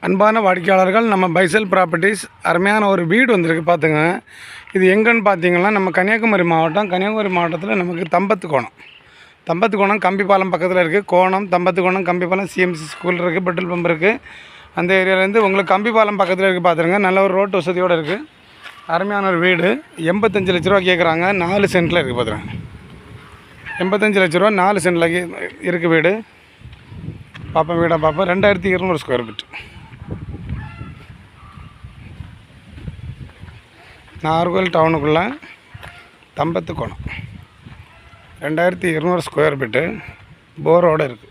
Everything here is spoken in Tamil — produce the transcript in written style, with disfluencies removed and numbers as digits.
அன்பான வாடிக்கையாளர்கள், நம்ம பைசல் ப்ராப்பர்ட்டிஸ் அருமையான ஒரு வீடு வந்திருக்கு பார்த்துங்க. இது எங்கன்னு பார்த்தீங்கன்னா, நம்ம கன்னியாகுமரி மாவட்டத்தில் நமக்கு தம்பத்துக்கோணம் கம்பிப்பாலம் பக்கத்தில் இருக்குது. தம்பத்துக்கோணம் கம்பிப்பாலம் சிஎம்சி ஸ்கூல் இருக்குது, பெட்ரோல் பம்ப் இருக்குது. அந்த ஏரியாவிலேருந்து உங்களுக்கு கம்பிப்பாலம் பக்கத்தில் இருக்குது பார்த்துருங்க. நல்ல ஒரு ரோட்டு வசதியோடு இருக்குது. அருமையான ஒரு வீடு. 85 லட்ச ரூபா கேட்குறாங்க. 4 சென்ட்டில் இருக்குது பார்த்துருங்க. 85 லட்ச ரூபா 4 சென்ட்டில் இருக்குது வீடு. பார்ப்போம், வீடாக பார்ப்போம். 2200 ஸ்கொயர் ஃபீட். நாகர்கோவில் டவுனுக்குள்ளே தம்பத்துக்கோணம் 2200 ஸ்கொயர் ஃபீட்டு போரோடு இருக்குது.